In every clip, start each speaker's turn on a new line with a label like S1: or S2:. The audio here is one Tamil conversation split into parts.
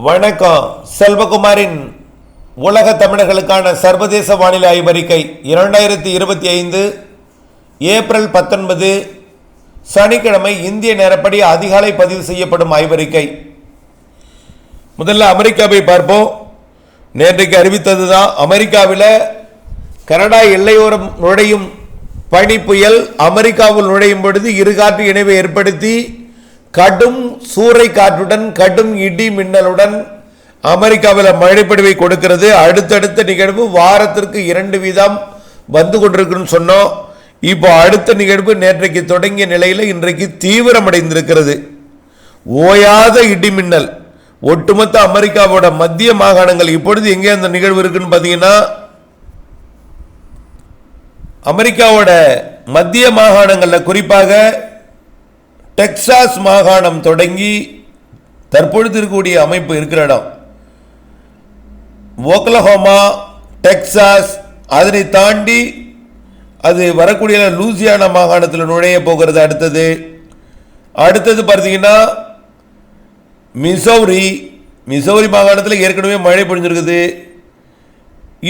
S1: வணக்கம். செல்வகுமாரின் உலக தமிழர்களுக்கான சர்வதேச வானிலை ஆய்வறிக்கை 2025 ஏப்ரல் 19 சனிக்கிழமை இந்திய நேரப்படி அதிகாலை பதிவு செய்யப்படும் ஆய்வறிக்கை. முதல்ல அமெரிக்காவை பார்ப்போம். நேற்றைக்கு அறிவித்ததுதான், அமெரிக்காவில் கனடா எல்லையோரம் நுழையும் பனி புயல் அமெரிக்காவில் நுழையும் பொழுது இருகாற்று இணைவை ஏற்படுத்தி கடும் சூறை காற்றுடன் கடும் இடி மின்னலுடன் அமெரிக்காவில் மழைப்பொழிவை கொடுக்கிறது. அடுத்தடுத்த நிகழ்வு வாரத்திற்கு 2 வீதம் வந்து கொண்டிருக்குன்னு சொன்னோம். இப்போ அடுத்த நிகழ்வு நேற்றைக்கு தொடங்கிய நிலையில் இன்றைக்கு தீவிரமடைந்திருக்கிறது. ஓயாத இடி மின்னல் ஒட்டுமொத்த அமெரிக்காவோட மத்திய மாகாணங்கள். இப்பொழுது எங்கே அந்த நிகழ்வு இருக்குன்னு பார்த்தீங்கன்னா, அமெரிக்காவோட மத்திய மாகாணங்களில் குறிப்பாக டெக்சாஸ் மாகாணம் தொடங்கி தற்பொழுது இருக்கக்கூடிய அமைப்பு இருக்கிற இடம் ஓக்லஹோமா, டெக்சாஸ், அதனை தாண்டி அது வரக்கூடிய லூசியானா மாகாணத்தில் நுழைய போகிறது. அடுத்தது பார்த்தீங்கன்னா மிசௌரி மாகாணத்தில் ஏற்கனவே மழை பொழிஞ்சிருக்குது.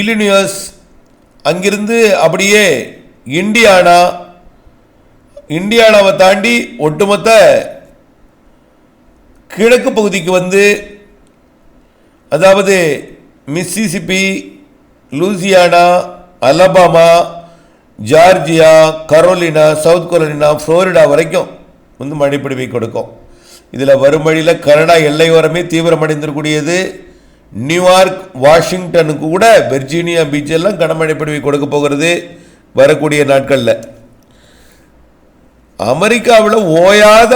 S1: இல்லினியஸ், அங்கிருந்து அப்படியே இந்தியானாவை தாண்டி ஒட்டுமொத்த கிழக்கு பகுதிக்கு வந்து, அதாவது Mississippi, Louisiana, Alabama, Georgia, Carolina, South Carolina, Florida வரைக்கும் வந்து மழைப்பொழிவை கொடுக்கும். இதில் வரும் வழியில் கனடா எல்லையோரமே தீவிரமடைந்திருக்கூடியது. நியூயார்க், வாஷிங்டனுக்கு கூட வெர்ஜீனியா பீச் எல்லாம் கனமழைப்பொழிவை கொடுக்க போகிறது வரக்கூடிய நாட்களில். அமெரிக்காவில் ஓயாத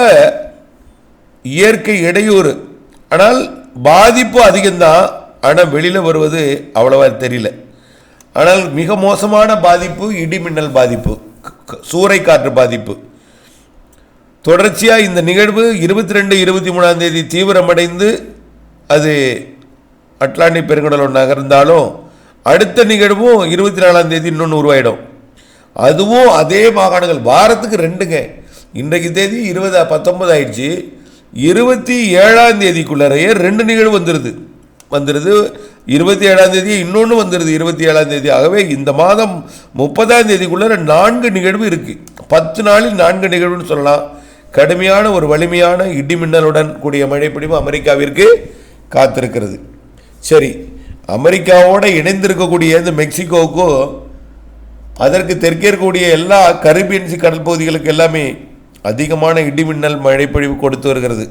S1: இயற்கை இடையூறு, ஆனால் பாதிப்பு அதிகம்தான். ஆனால் வெளியில் வருவது அவ்வளவா தெரியல. ஆனால் மிக மோசமான பாதிப்பு இடிமின்னல் பாதிப்பு, சூறை காற்று பாதிப்பு. தொடர்ச்சியாக இந்த நிகழ்வு 22, 23ஆம் தேதி தீவிரமடைந்து அது அட்லாண்டிக் பெருங்கடலோடு நகர்ந்தாலும் அடுத்த நிகழ்வும் 24ஆம் தேதி இன்னொன்று உருவாயிடும். அதுவும் அதே மாகாணங்கள். வாரத்துக்கு 2ங்க. இன்றைக்கு தேதி 19 ஆயிடுச்சு. 27ஆம் தேதிக்குள்ளறையே 2 நிகழ்வு வந்துடுது. 27ஆம் தேதி இன்னொன்று வந்துடுது 27ஆம் தேதி. ஆகவே இந்த மாதம் 30ஆம் தேதிக்குள்ள 4 நிகழ்வு இருக்கு. 10 நாளில் 4 நிகழ்வுன்னு சொல்லலாம். கடுமையான ஒரு வலிமையான இடிமின்னலுடன் கூடிய மழைப்பொழிவு அமெரிக்காவிற்கு காத்திருக்கிறது. சரி, அமெரிக்காவோடு இணைந்திருக்கக்கூடிய இந்த மெக்சிகோவுக்கும் அதற்கு தெற்கே இருக்கக்கூடிய எல்லா கரிபியன் கடல் பகுதிகளுக்கு எல்லாமே அதிகமான இடிமின்னல் மழைப்பொழிவு கொடுத்து வருகிறது.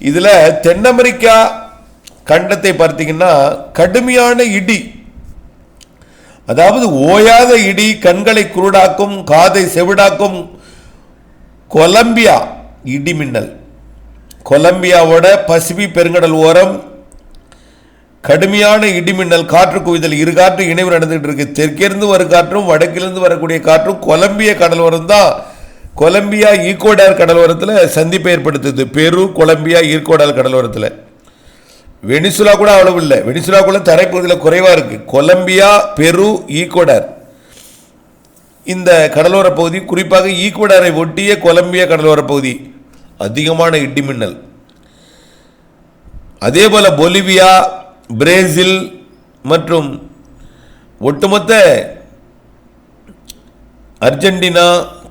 S1: இதில் தென் அமெரிக்கா கண்டத்தை பார்த்தீங்கன்னா கடுமையான இடி, அதாவது ஓயாத இடி, கண்களை குருடாக்கும், காதை செவிடாக்கும் கொலம்பியா இடிமின்னல். கொலம்பியாவோட பசிபிக் பெருங்கடல் ஓரம் கடுமையான இடிமின்னல், காற்று குவிதல், இரு காற்று இணைவு நடந்துகிட்டு இருக்கு. தெற்கிருந்து வரும் காற்றும் வடக்கிலிருந்து வரக்கூடிய காற்றும் கொலம்பியா கடலோரம் தான். கொலம்பியா ஈக்குவடார் கடலோரத்தில் சந்திப்பை ஏற்படுத்துது. பெரு, கொலம்பியா, ஈக்குவடார் கடலோரத்தில். வெனிசுலா கூட அவ்வளவு இல்லை. வெனிசுலாக்குள்ள தரைப்பகுதியில் குறைவாக இருக்கு. கொலம்பியா, பெரு, ஈக்குவடார் இந்த கடலோர பகுதி, குறிப்பாக ஈக்குவடாரை ஒட்டிய கொலம்பியா கடலோர பகுதி அதிகமான இடிமின்னல். அதே போல பொலிவியா, பிரேசில் மற்றும் ஒட்டுமொத்த அர்ஜென்டினா,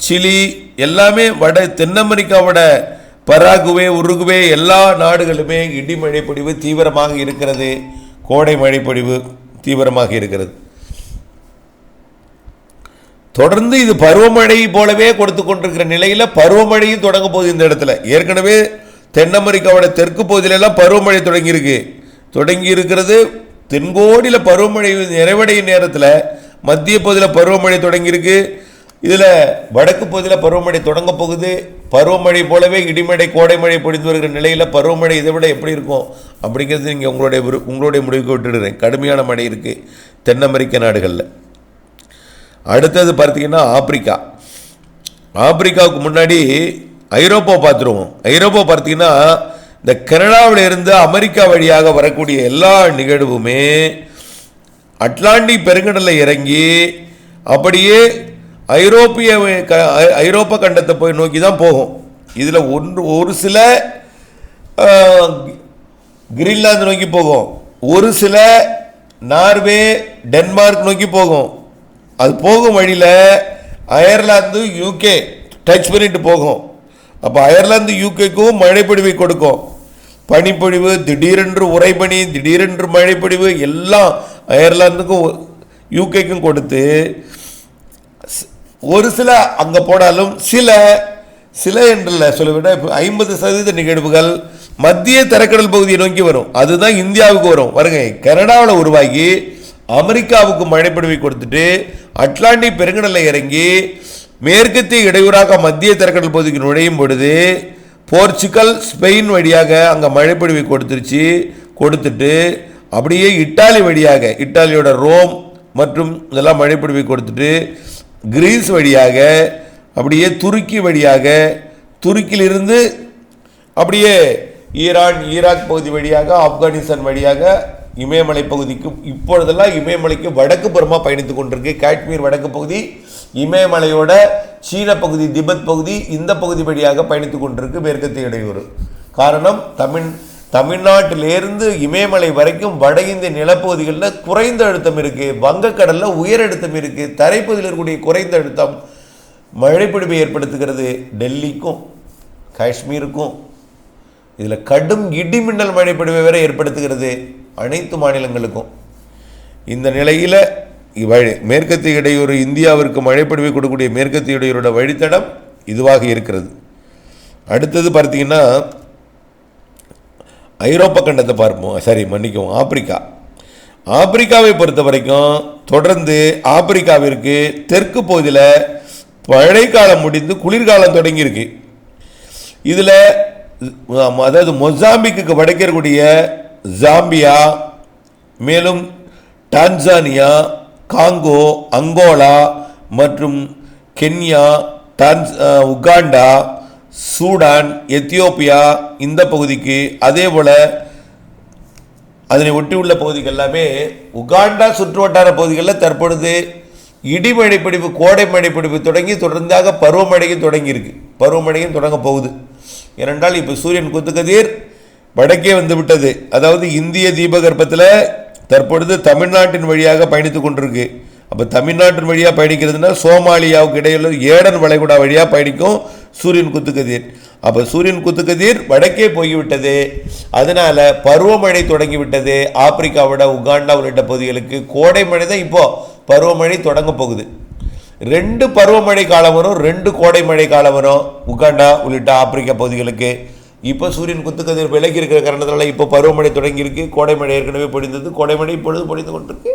S1: சிலி எல்லாமே தென் அமெரிக்காவோட பராகுவே, உருகுவே எல்லா நாடுகளுமே இடி மழைப்பொழிவு தீவிரமாக இருக்கிறது. கோடை மழைப்பொழிவு தீவிரமாக இருக்கிறது. தொடர்ந்து இது பருவமழை போலவே கொடுத்து கொண்டிருக்கிற நிலையில் பருவமழையும் தொடங்க போகுது. இந்த இடத்துல ஏற்கனவே தென் அமெரிக்காவோட தெற்கு பகுதியிலெல்லாம் பருவமழை தொடங்கி இருக்கிறது. தென்கோடியில் பருவமழை நிறைவடையும் நேரத்தில் மத்திய பகுதியில் பருவமழை தொடங்கியிருக்கு. இதில் வடக்கு பகுதியில் பருவமழை தொடங்க போகுது. பருவமழை போலவே இடிமழை, கோடை மழை பொழிந்து வருகிற நிலையில் பருவமழை இதை விட எப்படி இருக்கும் அப்படிங்கிறது நீங்கள் உங்களுடைய முடிவுக்கு விட்டுடுறேன். கடுமையான மழை இருக்குது தென் அமெரிக்க நாடுகளில். அடுத்தது பார்த்தீங்கன்னா ஆப்பிரிக்காவுக்கு முன்னாடி ஐரோப்பா பார்த்துருவோம். ஐரோப்பா பார்த்தீங்கன்னா இந்த கனடாவில் இருந்து அமெரிக்கா வழியாக வரக்கூடிய எல்லா நிகழ்வுமே அட்லாண்டிக் பெருங்கடலில் இறங்கி அப்படியே ஐரோப்பா கண்டத்தை போய் நோக்கி தான் போகும். இதில் ஒரு சில கிரீன்லாந்து நோக்கி போகும். ஒரு சில நார்வே டென்மார்க் நோக்கி போகும். அது போகும் வழியில் அயர்லாந்து யூகே டச் பண்ணிட்டு போகும். அப்போ அயர்லாந்து யூகேக்கும் மழைப்பொழிவை கொடுக்கும். பனிப்பொழிவு, திடீரென்று உறைபனி, திடீரென்று மழைப்பொழிவு எல்லாம் அயர்லாந்துக்கும் யூகேக்கும் கொடுத்து ஒரு சில அங்கே போனாலும் சில என்றல்ல சொல்லிவிட 50% நிகழ்வுகள் மத்திய தரைக்கடல் பகுதியை நோக்கி வரும். அதுதான் இந்தியாவுக்கு வரும். வருங்க, கனடாவில் உருவாகி அமெரிக்காவுக்கு மழைப்பொழிவை கொடுத்துட்டு அட்லாண்டிக் பெருங்கடலில் இறங்கி மேற்கத்திய இடையூறாக மத்திய தரைக்கடல் பகுதிக்கு நுழையும் பொழுது போர்ச்சுகல், ஸ்பெயின் வழியாக அங்கே மழைப்பொழிவை கொடுத்துட்டு அப்படியே இட்டாலி வழியாக, இட்டாலியோட ரோம் மற்றும் இதெல்லாம் மழைப்பொழிவை கொடுத்துட்டு கிரீஸ் வழியாக அப்படியே துருக்கி வழியாக, துருக்கியிலிருந்து அப்படியே ஈரான், ஈராக் பகுதி வழியாக, ஆப்கானிஸ்தான் வழியாக இமயமலை பகுதிக்கு, இப்பொழுதெல்லாம் இமயமலைக்கு வடக்கு புறமாக பயணித்து கொண்டிருக்கு. காஷ்மீர் வடக்கு பகுதி, இமயமலையோட சீன பகுதி, திபெத் பகுதி, இந்த பகுதி வழியாக பயணித்து கொண்டிருக்கு மேற்கத்திய இடையூறு. காரணம், தமிழ்நாட்டிலிருந்து இமயமலை வரைக்கும் வட இந்திய நிலப்பகுதிகளில் குறைந்த அழுத்தம் இருக்குது, வங்கக்கடலில் உயர் அழுத்தம் இருக்குது, தரைப்பகுதியில் இருக்கக்கூடிய குறைந்த அழுத்தம் மழைப்பொழிவை ஏற்படுத்துகிறது. டெல்லிக்கும் காஷ்மீருக்கும் இதில் கடும் இடிமின்னல் மழைப்பொழிவை வேற ஏற்படுத்துகிறது அனைத்து மாநிலங்களுக்கும். இந்த நிலையில் மேற்கத்திய இடையூறு, இந்தியாவிற்கு மழைப்பொழிவை கொடுக்கக்கூடிய மேற்கத்திய இடையூரோட வழித்தடம் இதுவாக இருக்கிறது. அடுத்தது பார்த்தீங்கன்னா ஐரோப்பா கண்டத்தை பார்ப்போம். ஆப்பிரிக்காவை பொறுத்த வரைக்கும் தொடர்ந்து ஆப்பிரிக்காவிற்கு தெற்கு பகுதியில் மழைக்காலம் முடிந்து குளிர்காலம் தொடங்கியிருக்கு. இதில் அதாவது மொசாம்பிக்கு வடக்கக்கூடிய ஜாம்பியா, மேலும் டான்சானியா, காங்கோ, அங்கோலா மற்றும் கென்யா, உகாண்டா, சூடான், எத்தியோப்பியா இந்த பகுதிக்கு, அதே போல் அதனை ஒட்டியுள்ள பகுதிகள் எல்லாமே உகாண்டா சுற்றுவட்டார பகுதிகளில் தற்பொழுது இடிமழைப்பிடிப்பு, கோடை மழைப்பிடிப்பு தொடங்கி தொடர்ந்தாக பருவமழையும் தொடங்கியிருக்கு. பருவமழையும் தொடங்க போகுது. ஏனென்றால் இப்போ சூரியன் குத்துக்கதிர் வடக்கே வந்து விட்டது. அதாவது இந்திய தீபகற்பத்தில் தற்பொழுது தமிழ்நாட்டின் வழியாக பயணித்து கொண்டிருக்கு. அப்போ தமிழ்நாட்டின் வழியாக பயணிக்கிறதுனா சோமாலியாவுக்கு இடையில் ஏடன் வளைகுடா வழியாக பயணிக்கும் சூரியன் குத்துக்கதிர். அப்போ சூரியன் குத்துக்கதிர் வடக்கே போய்விட்டது. அதனால பருவமழை தொடங்கிவிட்டது. ஆப்பிரிக்காவோட உகாண்டா உள்ளிட்ட பகுதிகளுக்கு கோடை மழை தான் இப்போ பருவமழை தொடங்க போகுது. 2 பருவமழை காலம் வரும், 2 கோடை மழை காலம் வரும் உகாண்டா உள்ளிட்ட ஆப்பிரிக்கா பகுதிகளுக்கு. இப்போ சூரியன் குத்துக்கதிர் விலகி இருக்கிற காரணத்தினால இப்போ பருவமழை தொடங்கியிருக்கு. கோடை மழை ஏற்கனவே பொழிந்தது. கோடை மழை இப்பொழுது பொழிந்து கொண்டிருக்கு.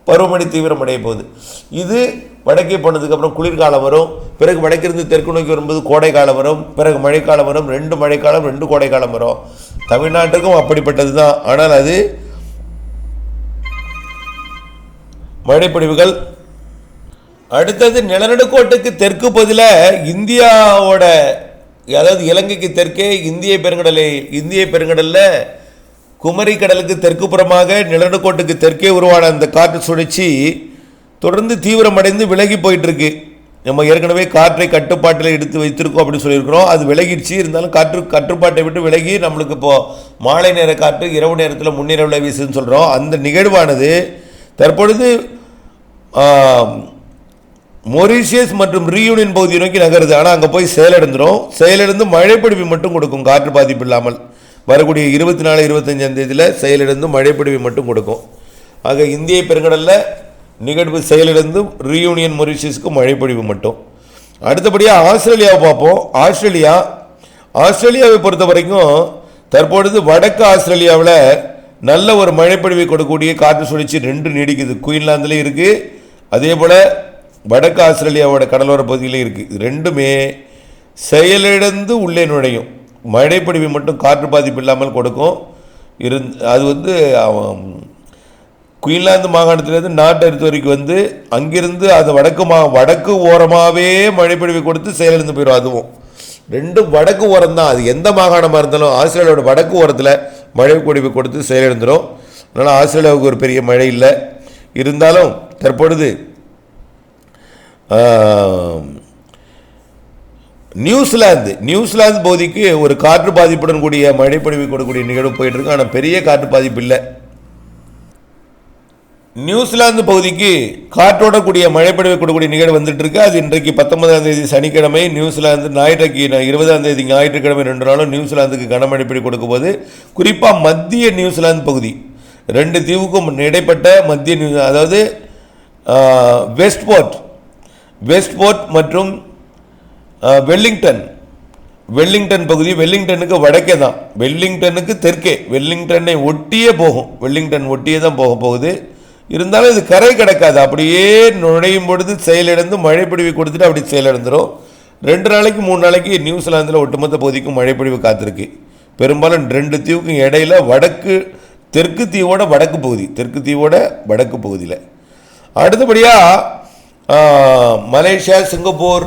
S1: பருவமழை தீவிரமடைய போகுது. இது வடக்கே போனதுக்கப்புறம் குளிர்காலம் வரும். பிறகு வடக்கிருந்து தெற்கு நோக்கி வரும்போது கோடை காலம் வரும். பிறகு மழைக்காலம் வரும். 2 மழைக்காலம், 2 கோடை காலம் வரும். தமிழ்நாட்டுக்கும் அப்படிப்பட்டது தான். ஆனால் அது மழைப்பொழிவுகள். அடுத்தது நிலநடுக்கோட்டுக்கு தெற்கு பகுதியில் இந்தியாவோட, அதாவது இலங்கைக்கு தெற்கே இந்திய பெருங்கடலில் குமரி கடலுக்கு தெற்கு புறமாக நிலநடுக்கோட்டுக்கு தெற்கே உருவான அந்த காற்று சுழற்சி தொடர்ந்து தீவிரமடைந்து விலகி போயிட்டுருக்கு. நம்ம ஏற்கனவே காற்றை கட்டுப்பாட்டில் எடுத்து வைத்திருக்கோம் அப்படின்னு சொல்லியிருக்கிறோம். அது விலகிடுச்சு. இருந்தாலும் கட்டுப்பாட்டை விட்டு விலகி நம்மளுக்கு இப்போது மாலை நேர காற்று இரவு நேரத்தில் முன்னிரவில் வீசுன்னு சொல்கிறோம். அந்த நிகழ்வானது தற்பொழுது மொரீஷியஸ் மற்றும் ரீயூனியன் பகுதியை நோக்கி நகருது. ஆனால் அங்கே போய் செயலிழந்து மழைப்பொழிவு மட்டும் கொடுக்கும், காற்று பாதிப்பு இல்லாமல். வரக்கூடிய 24, 25ஆம் தேதியில் செயலிழந்து மழைப்பொழிவு மட்டும் கொடுக்கும். ஆக இந்திய பெருங்கடலில் நிகழ்வு செயலிழந்தும் ரீயூனியன் மொரீஷியஸுக்கு மழைப்பொழிவு மட்டும். அடுத்தபடியாக ஆஸ்திரேலியாவை பார்ப்போம். ஆஸ்திரேலியாவை பொறுத்த வரைக்கும் தற்பொழுது வடக்கு ஆஸ்திரேலியாவில் நல்ல ஒரு மழைப்பொழிவை கொடுக்கக்கூடிய காற்று சுழற்சி 2 நீடிக்குது. குயின்லாந்துலேயும் இருக்குது, அதே போல் வடக்கு ஆஸ்திரேலியாவோட கடலோர பகுதியிலையும் இருக்குது. இது 2மே செயலிழந்து உள்ளே நுழையும். மழைப்பொழிவை மட்டும் காற்று பாதிப்பு இல்லாமல் கொடுக்கும். அது குயின்லாந்து மாகாணத்திலேருந்து நாட்டெடுத்து வரைக்கும் அங்கிருந்து அது வடக்கு ஓரமாகவே மழைப்பொழிவை கொடுத்து செயலிழந்து போயிடும். அதுவும் 2 வடக்கு ஓரம் தான். அது எந்த மாகாணமாக இருந்தாலும் ஆஸ்திரேலியாவோட வடக்கு ஓரத்தில் மழைப்பொழிவை கொடுத்து செயலிழந்துடும். அதனால் ஆஸ்திரேலியாவுக்கு ஒரு பெரிய மழை இல்லை. இருந்தாலும் தற்பொழுது நியூசிலாந்து பகுதிக்கு ஒரு காற்று பாதிப்புடன் கூடிய மழைப்பொழிவு கொடுக்கக்கூடிய நிகழ்வு போயிட்டு இருக்கு. ஆனால் பெரிய காற்று பாதிப்பு இல்லை. நியூசிலாந்து பகுதிக்கு காற்றோட கூடிய மழைப்பொழிவு கொடுக்கக்கூடிய நிகழ்வு வந்துட்டு இருக்கு. அது இன்றைக்கு 19ஆம் தேதி சனிக்கிழமை, நியூசிலாந்து ஞாயிற்றுக்கு 20ஆம் தேதி ஞாயிற்றுக்கிழமை 2 நாளும் நியூசிலாந்துக்கு கனமழைப்பொழிவு கொடுக்க போது. குறிப்பாக மத்திய நியூசிலாந்து பகுதி 2 தீவுக்கும் இடைப்பட்ட மத்திய அதாவது வெஸ்ட்போர்ட் மற்றும் வெல்லிங்டன் பகுதி. வெல்லிங்டனுக்கு வடக்கே தான், வெல்லிங்டனுக்கு தெற்கே, வெல்லிங்டனை ஒட்டியே போகும். வெல்லிங்டன் ஒட்டியே தான் போகுது. இருந்தாலும் இது கரை கிடக்காது. அப்படியே நுழையும் பொழுது செயலிழந்து மழைப்பொழிவு கொடுத்துட்டு அப்படி செயலிழந்துடும். 2 நாளைக்கு 3 நாளைக்கு நியூசிலாந்தில் ஒட்டுமொத்த பகுதிக்கும் மழைப்பொழிவு காத்திருக்கு. பெரும்பாலும் 2 தீவுக்கும் இடையில தெற்கு தீவோட வடக்கு பகுதியில். அடுத்தபடியாக Malaysia, Singapore,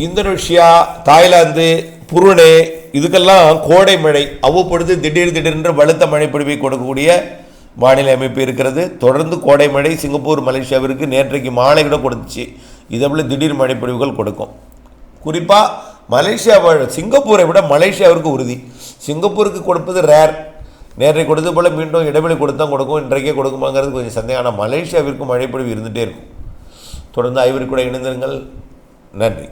S1: Indonesia, Thailand, Brunei இதுக்கெல்லாம் கோடை மழை அவ்வப்பொழுது திடீரென்று பலத்த மழைப்பொழிவை கொடுக்கக்கூடிய வானிலை அமைப்பு இருக்கிறது. தொடர்ந்து கோடை மழை சிங்கப்பூர், மலேசியாவிற்கு நேற்றைக்கு மாலை கூட கொடுத்துச்சு. இதேபோல் திடீர் மழைப்பொழிவுகள் கொடுக்கும். குறிப்பாக சிங்கப்பூரை விட மலேசியாவிற்கு உறுதி. சிங்கப்பூருக்கு கொடுப்பது ரேர். நேற்றைக்கு கொடுத்தது போல் மீண்டும் இடைவெளி கொடுக்கும். இன்றைக்கே கொடுக்குமாங்கிறது கொஞ்சம் சந்தேகம். ஆனால் மலேசியாவிற்கு மழைப்பொழிவு இருந்துகிட்டே இருக்கும். தொடர்ந்து ஐவரி கூட இணைந்திருங்கள். நன்றி.